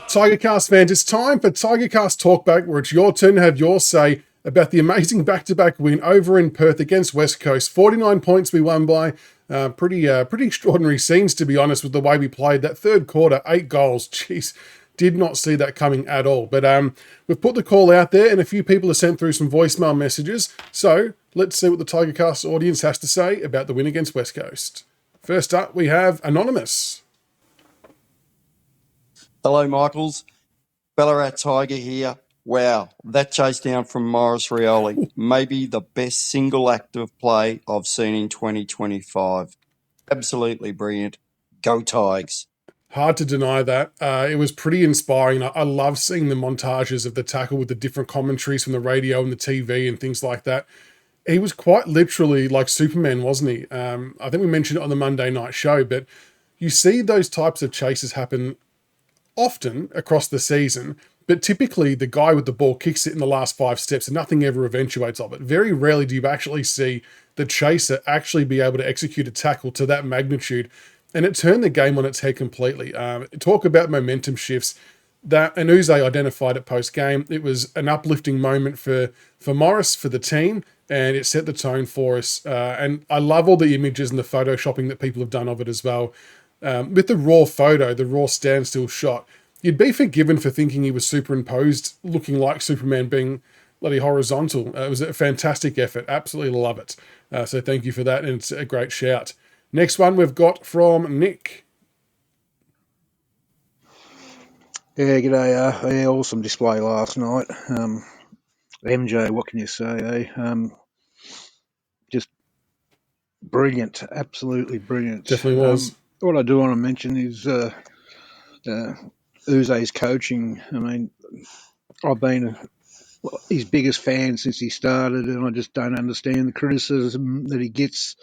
Tigercast fans, it's time for Tigercast Talkback, where it's your turn to have your say about the amazing back-to-back win over in Perth against West Coast. 49 points we won by. Pretty extraordinary scenes, to be honest, with the way we played. That third quarter, 8 goals. Jeez, did not see that coming at all. But we've put the call out there, and a few people have sent through some voicemail messages. So let's see what the Tigercast audience has to say about the win against West Coast. First up, we have Anonymous. Hello, Michaels. Ballarat Tiger here. Wow, that chase down from Morris Rioli, maybe the best single act of play I've seen in 2025. Absolutely brilliant. Go Tigers. Hard to deny that. It was pretty inspiring. I love seeing the montages of the tackle with the different commentaries from the radio and the TV and things like that. He was quite literally like Superman, wasn't he? I think we mentioned it on the Monday night show, but you see those types of chases happen often across the season, but typically the guy with the ball kicks it in the last 5 steps and nothing ever eventuates of it. Very rarely do you actually see the chaser actually be able to execute a tackle to that magnitude, and it turned the game on its head completely. Talk about momentum shifts. That, and Uze identified it post-game. It was an uplifting moment for Morris, for the team, and it set the tone for us. And I love all the images and the photoshopping that people have done of it as well. With the raw photo, the raw standstill shot, you'd be forgiven for thinking he was superimposed, looking like Superman being bloody horizontal. It was a fantastic effort. Absolutely love it. So thank you for that, and it's a great shout. Next one we've got from Nick. Yeah, g'day. Yeah, awesome display last night. MJ, what can you say? Just brilliant, absolutely brilliant. Definitely was. What I do want to mention is Uze's coaching. I mean, I've been his biggest fan since he started, and I just don't understand the criticism that he gets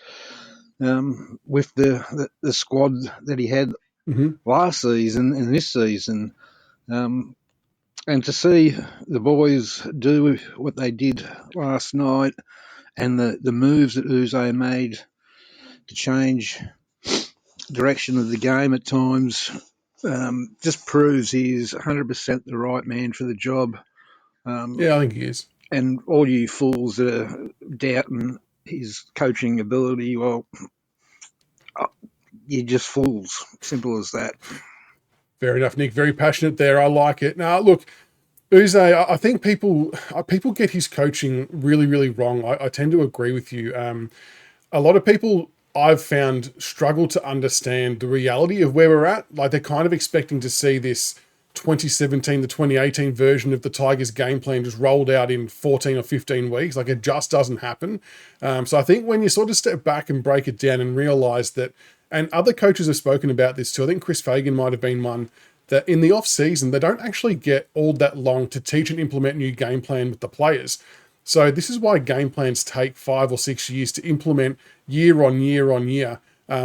with the squad that he had last season and this season. And to see the boys do what they did last night, and the moves that Uze made to change direction of the game at times, just proves he's 100% the right man for the job. Yeah, I think he is. And all you fools that are doubting his coaching ability, well, you're just fools. Simple as that. Fair enough, Nick. Very passionate there. I like it. Now, look, Uze, I think people get his coaching really, really wrong. I tend to agree with you. A lot of people I've found struggle to understand the reality of where we're at. Like, they're kind of expecting to see this 2017 to 2018 version of the Tigers game plan just rolled out in 14 or 15 weeks. Like, it just doesn't happen. So I think when you sort of step back and break it down and realize that, and other coaches have spoken about this too, I think Chris Fagan might have been one, that in the off-season, they don't actually get all that long to teach and implement new game plan with the players. So this is why game plans take 5 or 6 years to implement year on year on year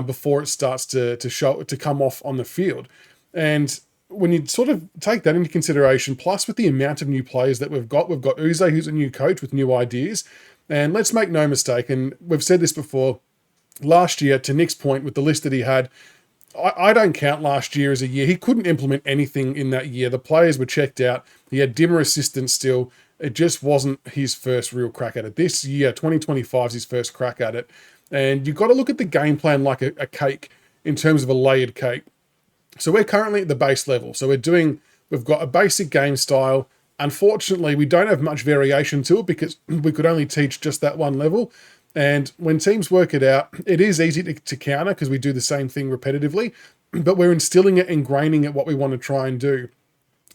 before it starts to come off on the field. And when you sort of take that into consideration, plus with the amount of new players that we've got Uze, who's a new coach with new ideas. And let's make no mistake, and we've said this before, last year, to Nick's point, with the list that he had, I don't count last year as a year. He couldn't implement anything in that year. The players were checked out. He had dimmer assistants still. It just wasn't his first real crack at it. This year, 2025 is his first crack at it. And you've got to look at the game plan like a cake in terms of a layered cake. So we're currently at the base level. So we've got a basic game style. Unfortunately, we don't have much variation to it because we could only teach just that one level. And when teams work it out, it is easy to counter because we do the same thing repetitively, but we're instilling it, ingraining it, what we want to try and do.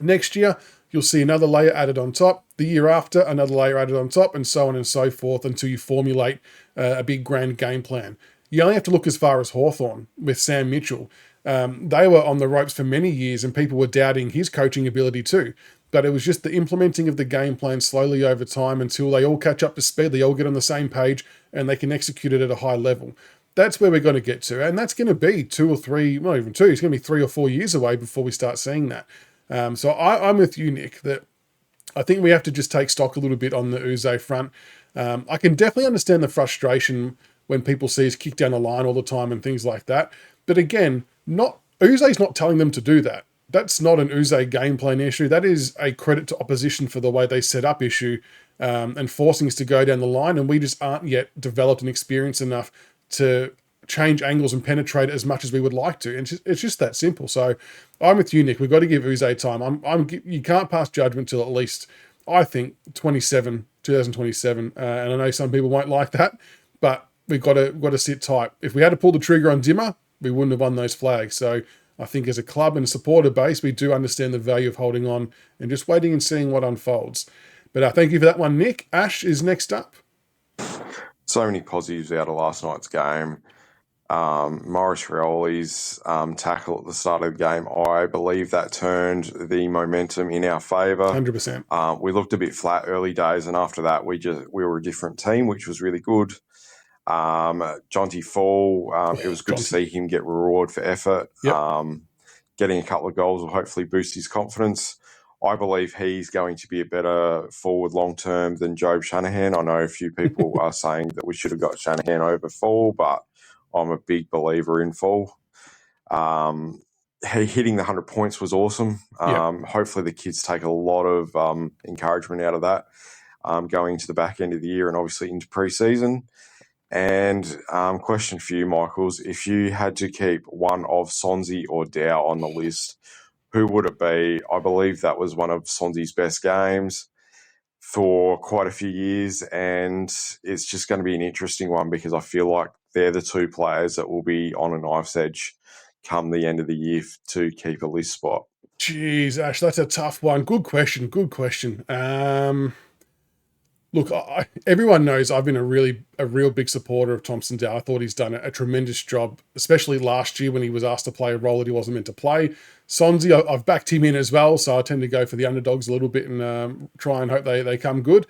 Next year, you'll see another layer added on top. The year after, another layer added on top, and so on and so forth until you formulate a big grand game plan. You only have to look as far as Hawthorn with Sam Mitchell. They were on the ropes for many years and people were doubting his coaching ability too. But it was just the implementing of the game plan slowly over time until they all catch up to speed, they all get on the same page, and they can execute it at a high level. That's where we're going to get to. And that's going to be 2 or 3, not even 2, it's going to be 3 or 4 years away before we start seeing that. So I'm with you, Nick, that I think we have to just take stock a little bit on the Uze front. I can definitely understand the frustration when people see us kick down the line all the time and things like that. But again, Uze's not telling them to do that. that's not an Uze game plan issue. That is a credit to opposition for the way they set up issue, and forcing us to go down the line. And we just aren't yet developed and experienced enough to change angles and penetrate as much as we would like to. And it's just that simple. So I'm with you, Nick. We've got to give Uze time. You can't pass judgment till at least, I think, 2027. And I know some people won't like that, but we've got to sit tight. If we had to pull the trigger on Dimmer, we wouldn't have won those flags. So I think as a club and a supporter base, we do understand the value of holding on and just waiting and seeing what unfolds. But thank you for that one, Nick. Ash is next up. So many positives out of last night's game. Maurice Rioli's tackle at the start of the game, I believe that turned the momentum in our favour. 100%. We looked a bit flat early days, and after that, we were a different team, which was really good. Jonty Fall, it was good to see him get reward for effort. Yep. Getting a couple of goals will hopefully boost his confidence. I believe he's going to be a better forward long-term than Job Shanahan. I know a few people are saying that we should have got Shanahan over Fall, but I'm a big believer in Fall. Hitting the 100 points was awesome. Hopefully the kids take a lot of encouragement out of that going into the back end of the year and obviously into pre-season. And question for you, Michaels, if you had to keep one of Sonzi or Dow on the list, who would it be? I believe that was one of Sonzi's best games for quite a few years, and it's just going to be an interesting one because I feel like they're the two players that will be on a knife's edge come the end of the year to keep a list spot. Jeez, Ash, that's a tough one. Good question. Look, everyone knows I've been a real big supporter of Thompson Dow. I thought he's done a tremendous job, especially last year when he was asked to play a role that he wasn't meant to play. Sonzi, I've backed him in as well, so I tend to go for the underdogs a little bit and try and hope they come good.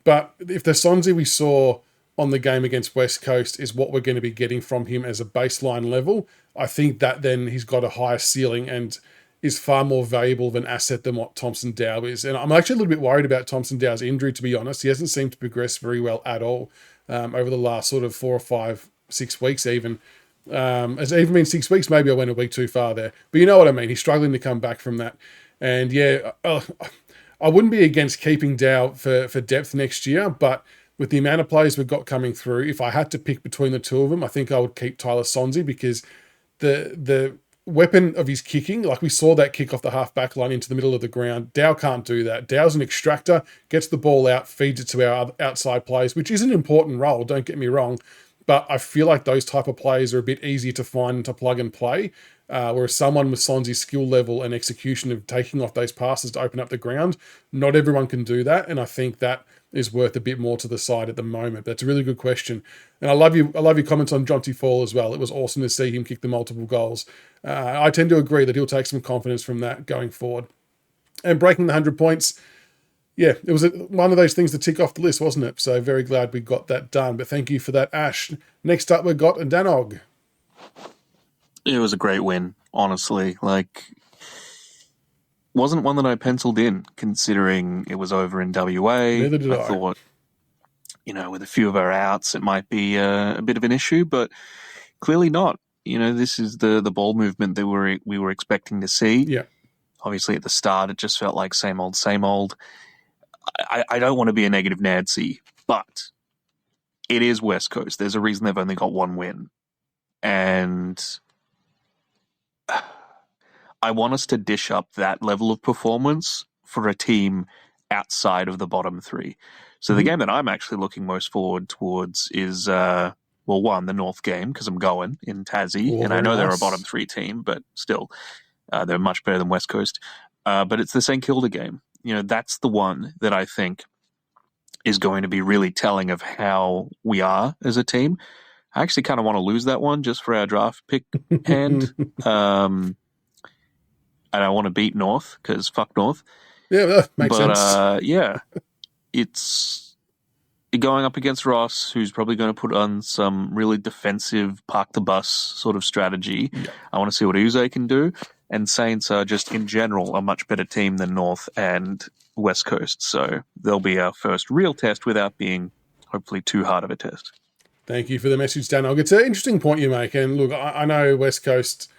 But if the Sonzi we saw on the game against West Coast is what we're going to be getting from him as a baseline level, I think that then he's got a higher ceiling and is far more valuable of an asset than what Thompson Dow is. And I'm actually a little bit worried about Thompson Dow's injury, to be honest. He hasn't seemed to progress very well at all over the last sort of 4 or 5, 6 weeks even. Has it even been 6 weeks? Maybe I went a week too far there. But you know what I mean. He's struggling to come back from that. And yeah, I wouldn't be against keeping Dow for depth next year, but with the amount of players we've got coming through, if I had to pick between the two of them, I think I would keep Tyler Sonzi because the weapon of his kicking, like we saw that kick off the half back line into the middle of the ground. Dow can't do that. Dow's an extractor, gets the ball out, feeds it to our outside players, which is an important role, don't get me wrong. But I feel like those type of players are a bit easier to find and to plug and play. Whereas someone with Sonzi's skill level and execution of taking off those passes to open up the ground, not everyone can do that. And I think that is worth a bit more to the side at the moment. But it's a really good question. And I love your comments on Jonty Fall as well. It was awesome to see him kick the multiple goals. I tend to agree that he'll take some confidence from that going forward. And breaking the 100 points, yeah, it was one of those things to tick off the list, wasn't it? So very glad we got that done. But thank you for that, Ash. Next up, we've got Danog. It was a great win, honestly. Wasn't one that I penciled in, considering it was over in WA. Neither did I. Thought, with a few of our outs, it might be a bit of an issue, but clearly not. This is the ball movement that we were expecting to see. Yeah. Obviously, at the start, it just felt like same old, same old. I don't want to be a negative Nancy, but it is West Coast. There's a reason they've only got one win. And I want us to dish up that level of performance for a team outside of the bottom three. So the game that I'm actually looking most forward towards is, one, the North game, because I'm going in Tassie, and I know they're a bottom three team, but still, they're much better than West Coast. But it's the St Kilda game. That's the one that I think is going to be really telling of how we are as a team. I actually kind of want to lose that one just for our draft pick hand. And I want to beat North because fuck North. Yeah, that makes sense. It's going up against Ross, who's probably going to put on some really defensive park the bus sort of strategy. Yeah. I want to see what Uze can do. And Saints are just in general a much better team than North and West Coast. So they'll be our first real test without being hopefully too hard of a test. Thank you for the message, Dan. It's an interesting point you make. And look, I know West Coast,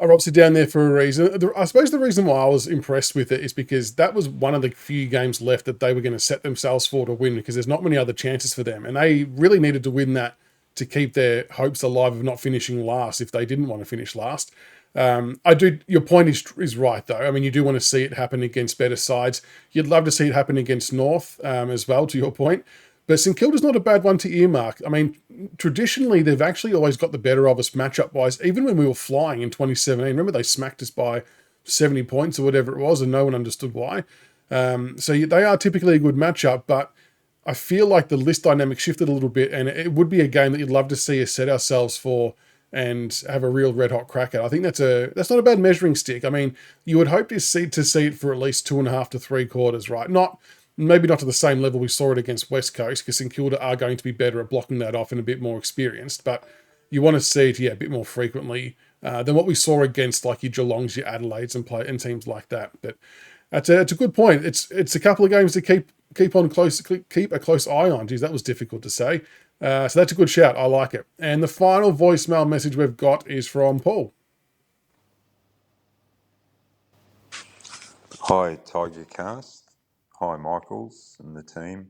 are obviously down there for a reason. I suppose the reason why I was impressed with it is because that was one of the few games left that they were going to set themselves for to win, because there's not many other chances for them. And they really needed to win that to keep their hopes alive of not finishing last if they didn't want to finish last. Your point is right, though. I mean, you do want to see it happen against better sides. You'd love to see it happen against North as well, to your point. But St Kilda's not a bad one to earmark. I mean, traditionally, they've actually always got the better of us matchup-wise, even when we were flying in 2017. Remember, they smacked us by 70 points or whatever it was, and no one understood why. So they are typically a good matchup, but I feel like the list dynamic shifted a little bit, and it would be a game that you'd love to see us set ourselves for and have a real red-hot crack at. I think that's not a bad measuring stick. I mean, you would hope to see it for at least 2.5 to 3 quarters, right? Maybe not to the same level we saw it against West Coast, because St Kilda are going to be better at blocking that off and a bit more experienced. But you want to see it, a bit more frequently than what we saw against like your Geelongs, your Adelaides, and teams like that. But it's a good point. It's a couple of games to keep a close eye on. Geez, that was difficult to say. So that's a good shout. I like it. And the final voicemail message we've got is from Paul. Hi, Tigercast. Hi, Michaels and the team.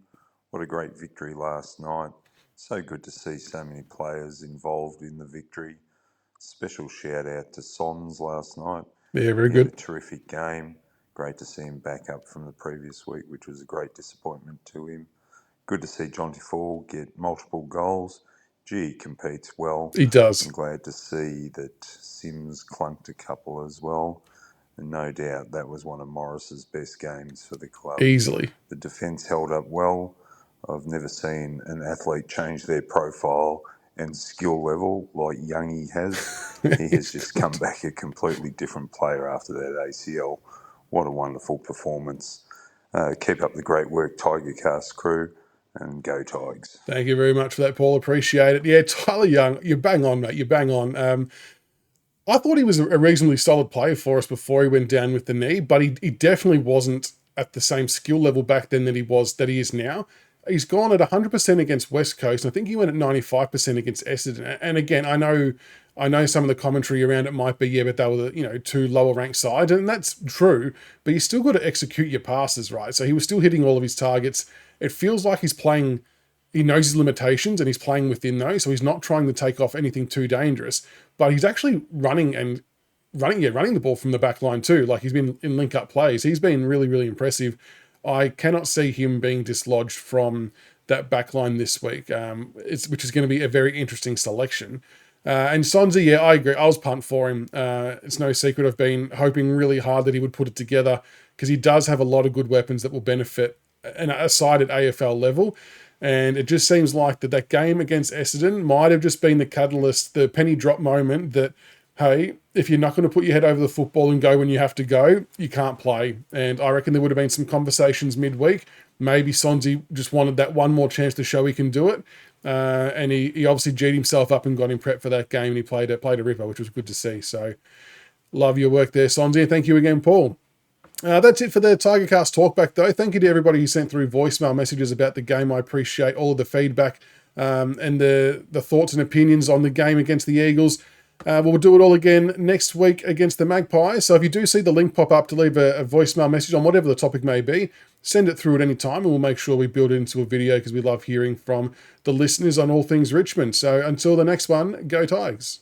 What a great victory last night. So good to see so many players involved in the victory. Special shout out to Sons last night. Yeah, very He had good. a terrific game. Great to see him back up from the previous week, which was a great disappointment to him. Good to see Jonty Fall get multiple goals. Gee, he competes well. He does. I'm glad to see that Sims clunked a couple as well. And no doubt that was one of Morris's best games for the club. Easily. The defence held up well. I've never seen an athlete change their profile and skill level like Youngie has. He has just come back a completely different player after that ACL. What a wonderful performance. Keep up the great work, Tigercast crew, and go Tigers. Thank you very much for that, Paul. Appreciate it. Yeah, Tyler Young, you're bang on, mate. You're bang on. I thought he was a reasonably solid player for us before he went down with the knee, but he definitely wasn't at the same skill level back then that he is now. He's gone at 100% against West Coast, and I think he went at 95% against Essendon. And again, I know some of the commentary around it might be, but they were the, two lower ranked sides, and that's true, but you still got to execute your passes, right? So he was still hitting all of his targets. It feels like he's playing. He knows his limitations and he's playing within those, so he's not trying to take off anything too dangerous. But he's actually running the ball from the back line too. Like he's been in link-up plays. He's been really, really impressive. I cannot see him being dislodged from that back line this week, which is going to be a very interesting selection. And Sonzi, I agree. I was pumped for him. It's no secret I've been hoping really hard that he would put it together, because he does have a lot of good weapons that will benefit a side at AFL level. And it just seems like that game against Essendon might have just been the catalyst, the penny drop moment that, hey, if you're not going to put your head over the football and go when you have to go, you can't play. And I reckon there would have been some conversations midweek. Maybe Sonzi just wanted that one more chance to show he can do it. And he obviously G'd himself up and got him prepped for that game, and he played a ripper, which was good to see. So love your work there, Sonzi. And thank you again, Paul. That's it for the Tigercast Talkback, though. Thank you to everybody who sent through voicemail messages about the game. I appreciate all of the feedback and the thoughts and opinions on the game against the Eagles. We'll do it all again next week against the Magpies. So if you do see the link pop up to leave a voicemail message on whatever the topic may be, send it through at any time, and we'll make sure we build it into a video, because we love hearing from the listeners on all things Richmond. So until the next one, go Tigers.